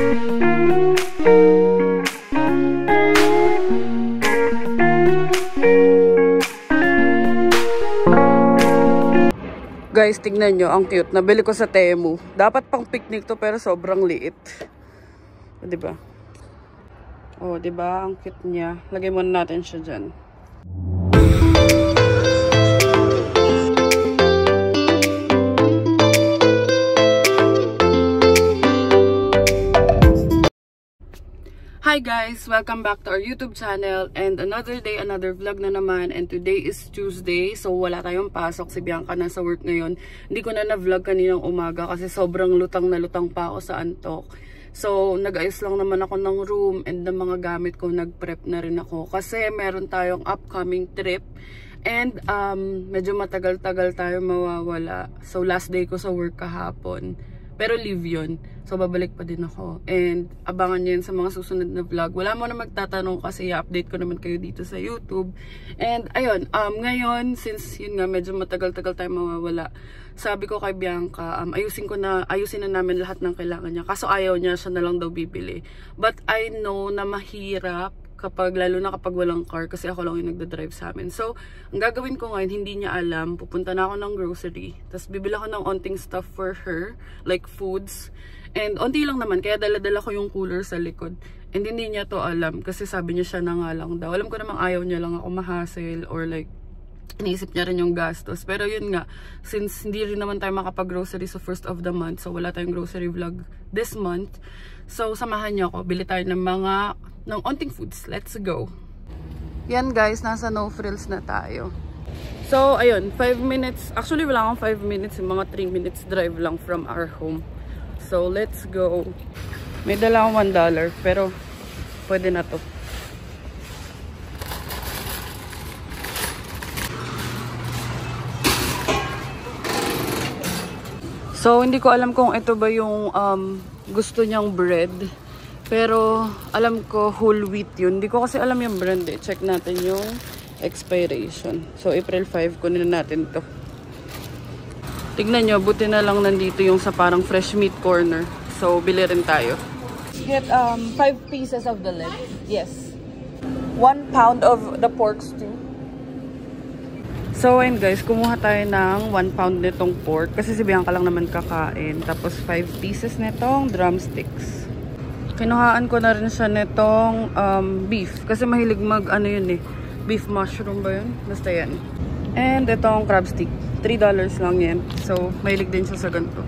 Guys, tignan nyo, ang cute. Nabili ko sa Temu. Dapat pang picnic to pero sobrang liit. O, diba? O, diba? Ang cute niya. Lagay muna natin siya dyan. Hi guys! Welcome back to our YouTube channel and another day, another vlog na naman, and today is Tuesday, so wala tayong pasok. Si Bianca nasa work ngayon. Hindi ko na na-vlog kaninang umaga kasi sobrang lutang na lutang pa ako sa antok. So nag-ayos lang naman ako ng room and ng mga gamit ko, nag-prep na rin ako kasi meron tayong upcoming trip and medyo matagal-tagal tayo mawawala. So last day ko sa work kahapon. Pero leave yun. So, babalik pa din ako. And, abangan nyo yun sa mga susunod na vlog. Wala mo na magtatanong kasi i-update ko naman kayo dito sa YouTube. And, ayun. Ngayon, since yun nga, medyo matagal-tagal tayo mawawala, sabi ko kay Bianca, ayusin na namin lahat ng kailangan niya. Kaso ayaw niya, siya na lang daw bibili. But, I know na mahirap lalo na kapag walang car kasi ako lang yung nagda-drive sa amin. So, ang gagawin ko ngayon, hindi niya alam, pupunta na ako ng grocery, tapos bibili ako ng onting stuff for her, like foods, and onti lang naman, kaya dala-dala ko yung cooler sa likod. And hindi niya to alam, kasi sabi niya siya na nga lang daw. Alam ko namang ayaw niya lang ako ma-hassle, or like, iniisip niya rin yung gastos. Pero yun nga, since hindi rin naman tayo makapag-grocery sa first of the month, so wala tayong grocery vlog this month, so samahan niyo ako, bili tayo ng onting foods. Let's go. Yan guys, nasa No Frills na tayo. So, ayun, 5 minutes. Actually, wala akong 5 minutes. Yung mga 3 minutes drive lang from our home. So, let's go. May dala akong $1, pero pwede na to. So, hindi ko alam kung ito ba yung gusto niyang bread. Pero, alam ko whole wheat yun. Hindi ko kasi alam yung brand eh. Check natin yung expiration. So, April 5, kunin na natin to. Tignan nyo, buti na lang nandito yung sa parang fresh meat corner. So, bili rin tayo. Get 5 pieces of the leg. Yes. 1 pound of the pork stew. So, ayun guys, kumuha tayo ng 1 pound nitong pork. Kasi si Bianca lang naman kakain. Tapos, 5 pieces nitong drumsticks. Kinuhaan ko na rin siya nitong beef. Kasi mahilig ano yun eh. Beef mushroom ba yun? Basta yan. And itong crab stick. $3 lang yan. So, mahilig din siya sa ganito.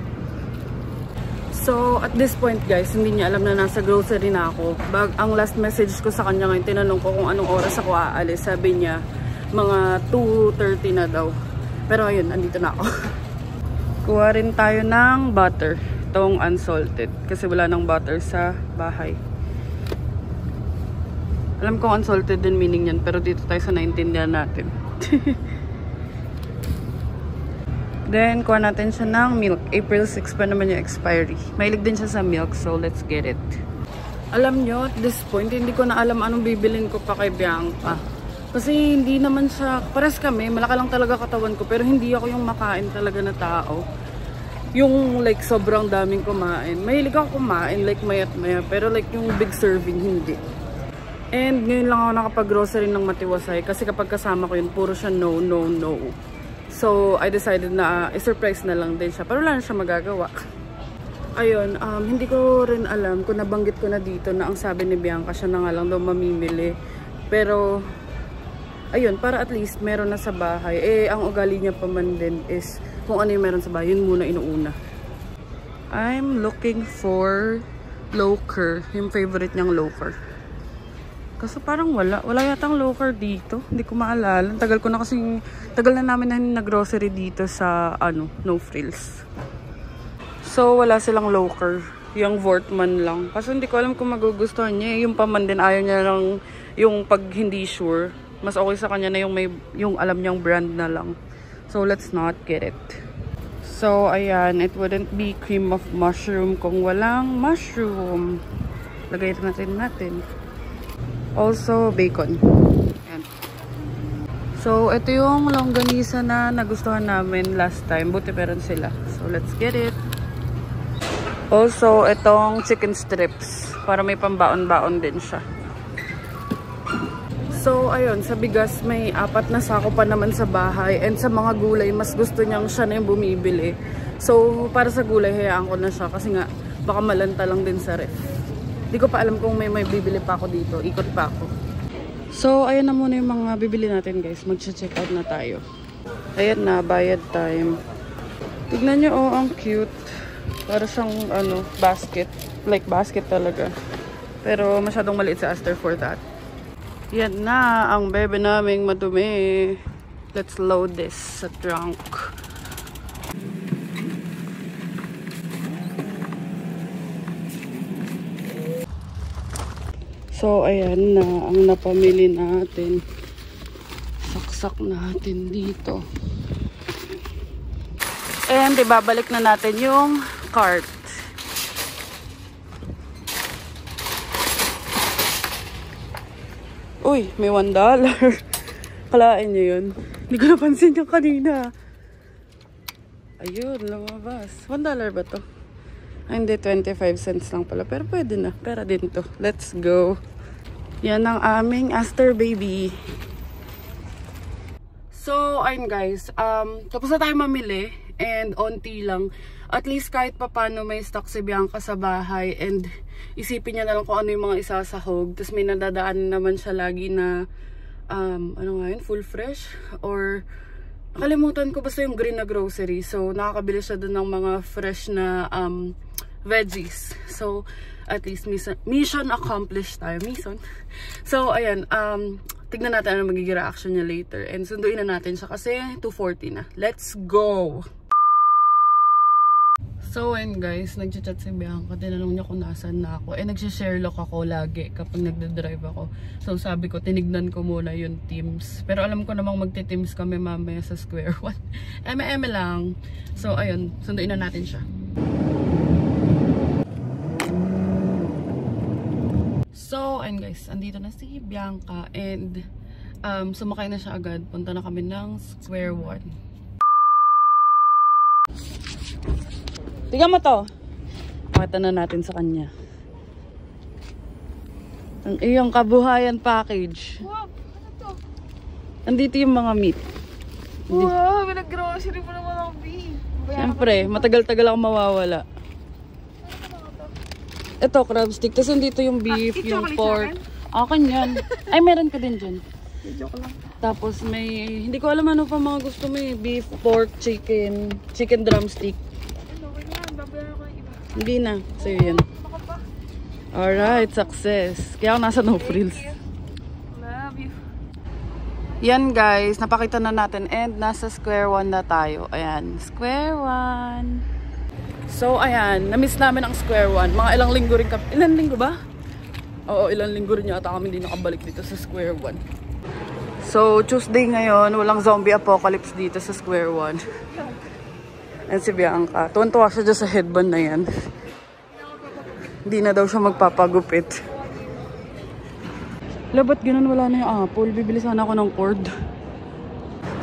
So, at this point guys, hindi niya alam na nasa grocery na ako. Ang last message ko sa kanya ngayon, tinanong ko kung anong oras ako aalis. Sabi niya, mga 2:30 na daw. Pero ayun, andito na ako. Kuha rin tayo ng butter. Itong unsalted. Kasi wala nang butter sa bahay. Alam kong unsalted din meaning yan. Pero dito tayo sa naintindihan natin. Then, kuha natin siya ng milk. April 6 pa naman yung expiry. Mahilig din siya sa milk. So, let's get it. Alam nyo, at this point, hindi ko na alam anong bibilin ko pa kay Bianca. Kasi hindi naman siya, pares kami, malaki lang talaga katawan ko. Pero hindi ako yung makain talaga na tao. Yung like sobrang daming kumain. Mahilig ako kumain like mayat maya. Pero like yung big serving hindi. And ngayon lang ako nakapag-grocery ng matiwasay. Kasi kapag kasama ko yun, puro siya no, no, no. So I decided na i-surprise na lang din siya. Pero wala na siya magagawa. Ayun, hindi ko rin alam kung nabanggit ko na dito na ang sabi ni Bianca siya na nga lang daw mamimili. Pero ayun, para at least meron na sa bahay. Eh, ang ugali niya pa man din is kung ano yung meron sa bahay, yun muna inuuna. I'm looking for loker. Yung favorite niyang loker. Kasi parang wala yatang loker dito. Hindi ko maalala. Tagal na namin na nag-grocery dito sa, No Frills. So, wala silang loker. Yung Vortman lang. Kasi hindi ko alam kung magugustuhan niya. Yung paman din, ayaw niya lang yung pag hindi sure. Mas okay sa kanya na yung alam niyang brand na lang. So, let's not get it. So, ayan. It wouldn't be cream of mushroom kung walang mushroom. Lagay natin. Also, bacon. Ayan. So, ito yung longganisa na nagustuhan namin last time. Buti meron sila. So, let's get it. Also, itong chicken strips. Para may pambaon-baon din siya. So, ayun, sa bigas may 4 na sako pa naman sa bahay. And sa mga gulay, mas gusto niyang siya na yung bumibili. So, para sa gulay, hayaan ko na siya. Kasi nga, baka malanta lang din sa ref. Di ko pa alam kung may bibili pa ako dito. Ikot pa ako. So, ayan na muna yung mga bibili natin, guys. Mag-check out na tayo. Ayan na, bayad time. Tignan nyo, oh, ang cute. Para siyang, basket. Like basket talaga. Pero masyadong maliit sa Aster for that. Yan na, ang bebe naming madumi. Let's load this sa trunk. So, ayan na ang napamili natin. Saksak natin dito. And ibabalik na natin yung cart. Uy, may $1. Kalain nyo yun. Hindi ko napansin yung kanina. Ayun, lumabas. $1 ba to? Ay, hindi, 25 cents lang pala. Pero pwede na. Pera din to. Let's go. Yan ang aming Aster baby. So, ayun guys. Tapos na tayo mamili. And onti lang. At least kahit papano may stock si Bianca sa bahay. And isipin niya na lang kung ano yung mga isasahog. Tapos may nadadaan naman siya lagi na ano nga yun? Full fresh? Or nakalimutan ko basta yung green na grocery. So nakakabili siya dun ng mga fresh na veggies. So at least mission accomplished tayo. So ayan, tignan natin ano magiging reaction niya later. And sunduin na natin siya kasi 2:40 na. Let's go! So, and guys, nag-chat si Bianca. Tinanong niya kung nasaan na ako. Nag-Sherlock ako lagi kapag nagda-drive ako. So, sabi ko, tinignan ko muna yung Teams. Pero alam ko namang magti-Teams kami mamaya sa Square One. Eme-eme lang. So, ayun. Sunduin na natin siya. So, and guys, andito na si Bianca. And, sumakay na siya agad. Punta na kami ng Square One. Tingnan mo to. Pakita na natin sa kanya. Ang iyong kabuhayan package. Wow, ano to? Andito yung mga meat. Wow, may nag-grocery pa naman ang beef. Siyempre, matagal-tagal ako mawawala. Ito, crab stick. Tapos andito yung beef, yung pork. Akin yan. Ay, meron ka din dyan. Joke lang. Tapos may, hindi ko alam ano pa mga gusto mo eh. Beef, pork, chicken drumstick. Hindi na. Sa'yo yan. Alright, success. Kaya ako nasa no frills. Love you. Yan guys, napakita na natin and nasa Square One na tayo. Ayan, Square One. So ayan, na-miss namin ang Square One. Mga ilang linggo rin kami. Ilang linggo ba? Oo, ilang linggo rin yata kami hindi nakabalik dito sa Square One. So Tuesday ngayon, walang zombie apocalypse dito sa Square One. And si Bianca, tuwan-tuwa siya dyan sa headband na yan. Hindi na daw siya magpapagupit. Labat ganun, wala na yung apple. Bibili sana ako ng cord.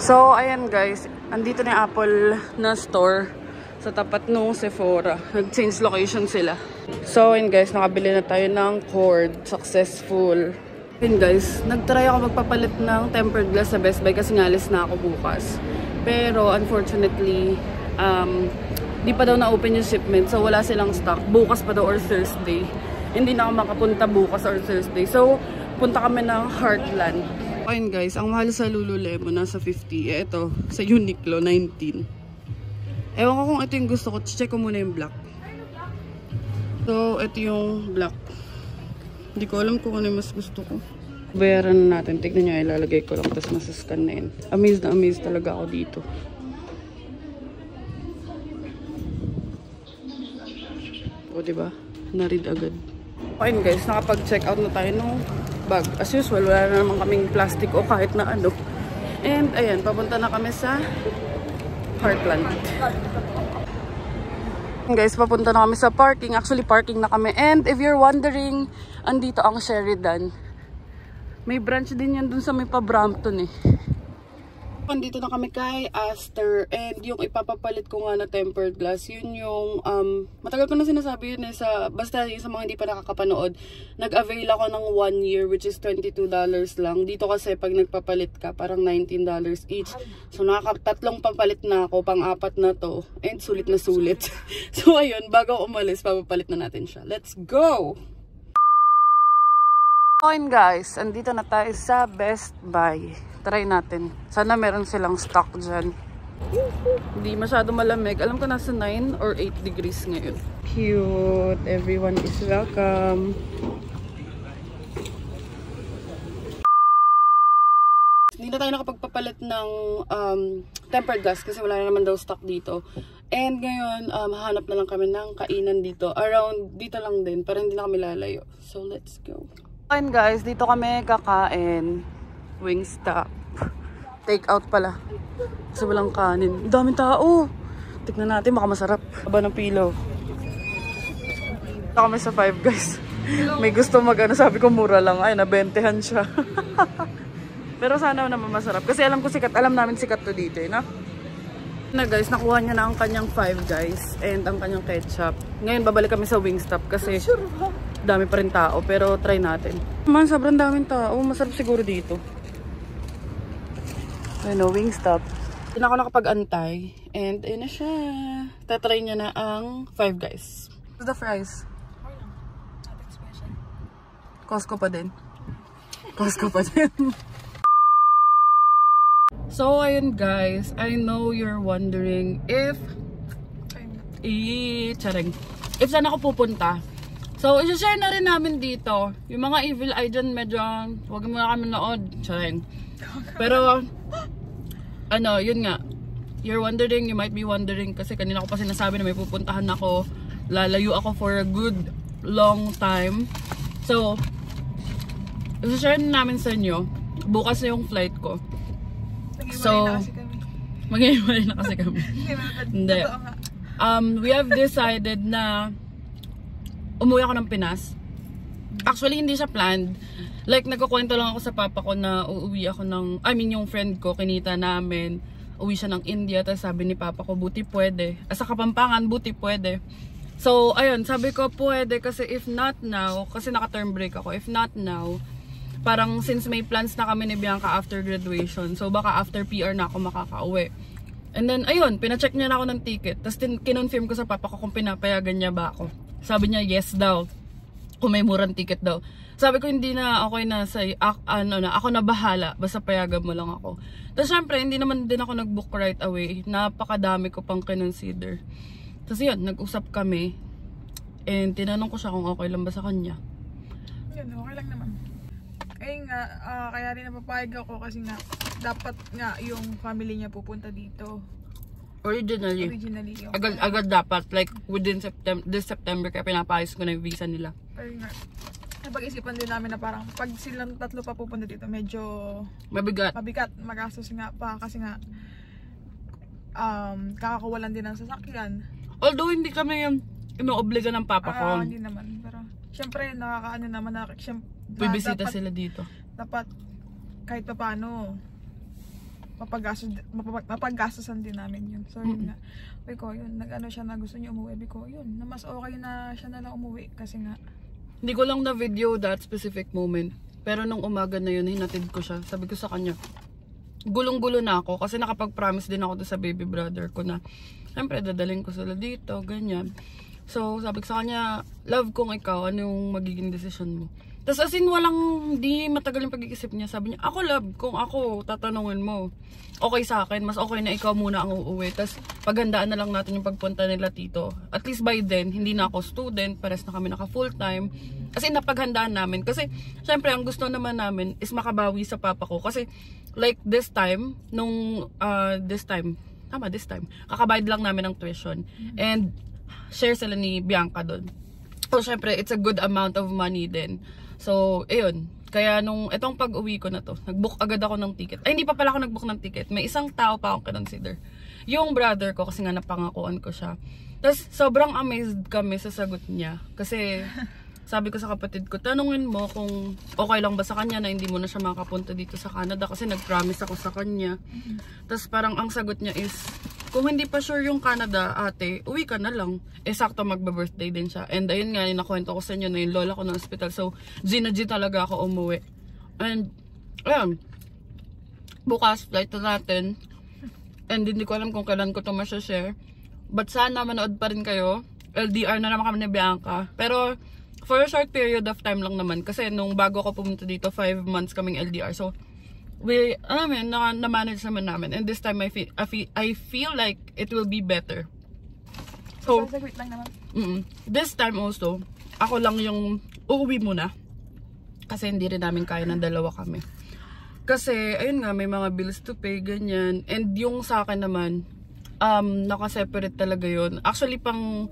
So, ayan guys. Andito na yung Apple na store sa tapat nung Sephora. Nag-change location sila. So, ayan guys. Nakabili na tayo ng cord. Successful. Ayan guys. Nag-try ako magpapalit ng tempered glass sa Best Buy kasi ngalis na ako bukas. Pero, unfortunately, di pa daw na-open yung shipment. So, wala silang stock. Bukas pa daw or Thursday. Hindi na ako makapunta bukas or Thursday. So, punta kami ng Heartland. Ayun guys, ang mahal sa Lululemon nasa 50. Ito, sa Uniqlo, 19. Ewan ko kung ito yung gusto ko. Check ko muna yung black. So, ito yung black. Hindi ko alam kung ano yung mas gusto ko. Bayaran na natin. Tignan nyo, ilalagay ko lang. Tapos masascan na yun. Amazed na amazed talaga ako dito. O, diba? Na-read agad. Ayun guys, nakapag-check out na tayo nung bag. As usual, wala na naman kaming plastic o kahit na ano. And ayan, papunta na kami sa Heartland. Guys, papunta na kami sa parking. Actually, parking na kami. And if you're wondering, andito ang Sheridan. May branch din yan dun sa may pa Brampton eh. Andito na kami kay Aster, and yung ipapapalit ko nga na tempered glass, yun yung matagal ko na sinasabi yun basta yung sa mga hindi pa nakakapanood, nag-avail ako ng 1 year which is $22 lang. Dito kasi pag nagpapalit ka parang $19 each, so nakakatatlong pampalit na ako, pang-apat na to, and sulit na sulit. So ayun, bago umalis papapalit na natin siya. Let's go! Fine guys, andito na tayo sa Best Buy. Try natin. Sana meron silang stock dyan. Hindi masyado malamig. Alam ko nasa 9 or 8 degrees ngayon. Cute. Everyone is welcome. Hindi na tayo nakapagpapalit ng tempered glass kasi wala na naman daw stock dito. And ngayon, hahanap na lang kami ng kainan dito. Around dito lang din, para hindi na kami lalayo. So let's go. Fine guys, dito kami kakain. Wingstop. Take out pala. Kasi walang kanin. Ang daming tao. Tignan natin, baka masarap. Haba ng pillow. Dito kami sa 5 guys. May gusto sabi ko mura lang. Ay, nabentehan siya. Pero sana naman masarap. Kasi alam namin sikat to dito eh, no? Na guys, nakuha niya na ang kanyang 5 guys. And ang kanyang ketchup. Ngayon, babalik kami sa Wingstop kasi dami pa rin tao. Pero try natin. Man, sobrang daming tao. Masarap siguro dito. Ano, Wingstop. Hindi na ako nakapag-antay. And ayun na siya. Tatry niya na ang 5 guys. What's the fries? Nothing special. Costco pa din. Costco pa din. So, ayun guys. I know you're wondering if if saan ako pupunta. So, i-share na rin namin dito. Yung mga evil eye dyan, medyo huwag mo na kami nood. Charing. Pero ano, yun nga. You might be wondering kasi kanina ko pa sinasabi na may pupuntahan ako. Lalayo ako for a good long time. So, i-share na namin sa inyo. Bukas na yung flight ko. So, mag-iwalay na kasi kami. Hindi. We have decided na umuwi ako ng Pinas. Actually, hindi siya planned. Like, nagkukwento lang ako sa papa ko na uuwi ako yung friend ko, kinita namin. Uwi siya ng India, tapos sabi ni papa ko, buti pwede. Sa Kapampangan, buti pwede. So, ayun, sabi ko pwede kasi if not now, kasi naka-term break ako, if not now, parang since may plans na kami ni Bianca after graduation, so baka after PR na ako makakauwi. And then, ayun, pinacheck niya na ako ng ticket. Tapos kinonfirm ko sa papa ko kung pinapayagan niya ba ako. Sabi niya, yes daw. Kung may murang ticket daw. Sabi ko, hindi na, okay na, ako na bahala. Basta payagan mo lang ako. Tapos syempre, hindi naman din ako nag-book right away. Napakadami ko pang kinonsider. Tapos yun, nag-usap kami. And tinanong ko siya kung okay lang ba sa kanya. Yun, okay lang naman. Kaya rin napapayag ako kasi nga, dapat nga yung family niya pupunta dito. Originally Yung agad dapat, like within this September kaya pinapayos ko na yung visa nila. Pero nga, napag-isipan din namin na parang pag silang tatlo pa pupunta dito, medyo mabigat, magastos nga pa kasi nga kakakuwalan din ng sasakyan. Although hindi kami yung inoobliga ng papa ko. Hindi naman, pero syempre nakakaano naman na bibisita sila dito. Dapat kahit pa paano mapaggastosan din namin yun. So yun nga, sabi ko yun, nag-ano siya na gusto niya umuwi, sabi ko yun, na mas okay na siya na lang umuwi kasi nga hindi ko lang na video that specific moment, pero nung umaga na yun hinatid ko siya, sabi ko sa kanya gulong-gulo na ako kasi nakapag-promise din ako sa baby brother ko na siyempre dadaling ko sila dito, ganyan. So sabi ko sa kanya, love kung ikaw, ano yung magiging decision mo. Tapos as in walang, di matagal yung pag-iisip niya. Sabi niya, ako love, kung ako tatanungin mo, okay sa akin, mas okay na ikaw muna ang uuwi. Tapos paghandaan na lang natin yung pagpunta nila tito. At least by then, hindi na ako student, pares na kami naka full time. Kasi napaghandaan namin. Kasi syempre ang gusto naman namin is makabawi sa papa ko. Kasi like this time, this time, kakabayad lang namin ng tuition. And share sila ni Bianca doon. So syempre, it's a good amount of money din. So, ayun. Kaya nung itong pag-uwi ko na to, nag-book agad ako ng ticket. Ay, hindi pa pala ako nag-book ng ticket. May isang tao pa akong kinonsider. Yung brother ko, kasi nga napangakuan ko siya. Tapos, sobrang amazed kami sa sagot niya. Kasi, sabi ko sa kapatid ko, tanungin mo kung okay lang ba sa kanya na hindi mo na siya makapunta dito sa Canada kasi nag-promise ako sa kanya. Tapos parang ang sagot niya is, kung hindi pa sure yung Canada, ate, uwi ka na lang. Eh, sakto magba-birthday din siya. And ayun nga, yung nakwento ko sa inyo na yung lola ko ng hospital. So, G talaga ako umuwi. And, ayun, bukas, flight na natin. And hindi ko alam kung kailan ko ito masya-share. But sana manood pa rin kayo. LDR na naman kami ni Bianca. Pero, for a short period of time lang naman. Kasi nung bago ako pumunta dito, 5 months kaming LDR. So, na-manage naman namin. And this time, I feel like it will be better. So, lang naman. This time also, ako lang yung uuwi muna. Kasi hindi rin namin kaya ng dalawa kami. Kasi, ayun nga, may mga bills to pay, ganyan. And yung sa akin naman, naka-separate talaga yun. Actually, pang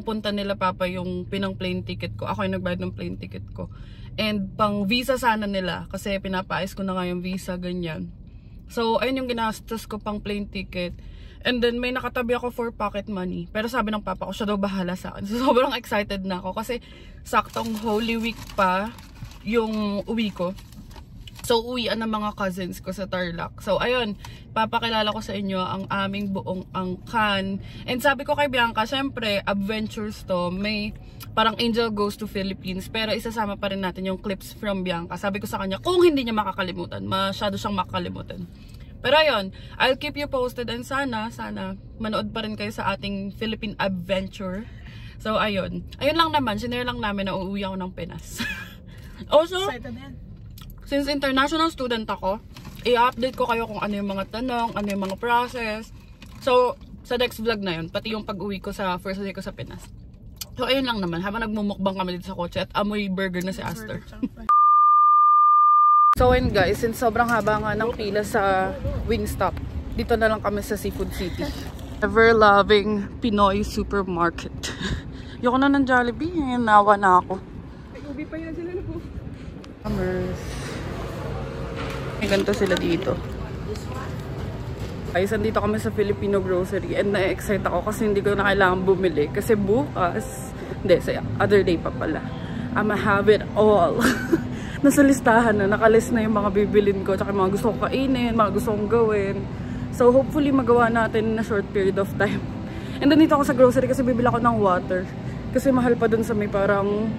punta nila papa yung pinang plane ticket ko. Ako yung nagbayad ng plane ticket ko. And pang visa sana nila. Kasi pinapaayos ko na nga yung visa, ganyan. So, ayun yung ginastos ko pang plane ticket. And then, may nakatabi ako for pocket money. Pero sabi ng papa ko, siya daw bahala sa akin. So, sobrang excited na ako. Kasi, saktong Holy Week pa yung uwi ko. So, uwian ng mga cousins ko sa Tarlac. So, ayun, papakilala ko sa inyo ang aming buong angkan. And sabi ko kay Bianca, syempre, adventures to. May parang Angel Goes to Philippines. Pero isasama pa rin natin yung clips from Bianca. Sabi ko sa kanya, kung hindi niya makakalimutan, masyado siyang makakalimutan. Pero ayun, I'll keep you posted. And sana manood pa rin kayo sa ating Philippine adventure. So, ayun. Ayun lang naman, sinare lang namin na uuwi ako ng Pinas. Also, Excited na yan. since international student ako, i-update ko kayo kung ano yung mga tanong, ano yung mga process. So, sa next vlog na yun, pati yung pag-uwi ko sa first day ko sa Pinas. So, ayun lang naman. Habang nagmumukbang kami dito sa kotse at amoy burger na si Aster. So, ayun guys, since sobrang haba nga ng pila sa Wingstop, dito na lang kami sa Seafood City. Ever-loving Pinoy supermarket. Yoko na ng Jollibee, nawa na ako. May ubi pa yun sila na po. May ganito sila dito. Ay, dito kami sa Filipino grocery and na-excite ako kasi hindi ko na kailangan bumili. Kasi bukas, hindi, sa other day pa pala, I'ma have it all. Nasa listahan na, nakalist na yung mga bibilin ko, tsaka mga gusto kong kainin, mga gusto kong gawin. So, hopefully magawa natin in a short period of time. And then dito ako sa grocery kasi bibili ako ng water. Kasi mahal pa dun sa may parang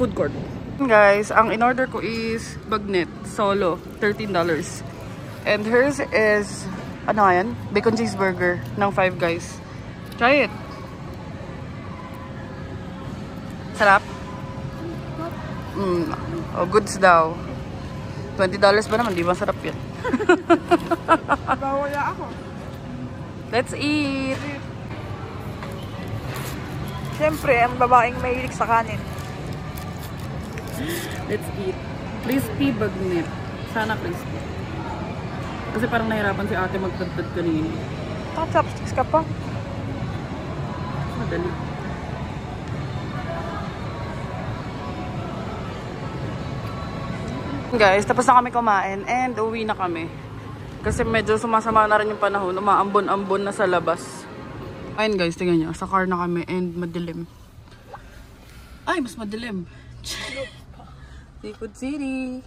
food court. Guys, ang in-order ko is bagnet solo, $13. And hers is, ano yan? Bacon cheeseburger ng Five Guys. Try it. Sarap? Oh, goods daw. $20 ba naman? Di ba sarap yan? Bawala ako. Let's eat! Siyempre, ang babaeng mahilig sa kanin. Let's eat. Crispy bagnet. Sana crispy. Kasi parang nahirapan si ate magtagtad kanina. Chopsticks ka pa. Madali. Guys, tapos na kami kumain and uwi na kami. Kasi medyo sumasama na rin yung panahon. Umaambon-ambon na sa labas. Ayun guys, tingnan nyo. Sa car na kami and madilim. Ay, mas madilim. Seafood City.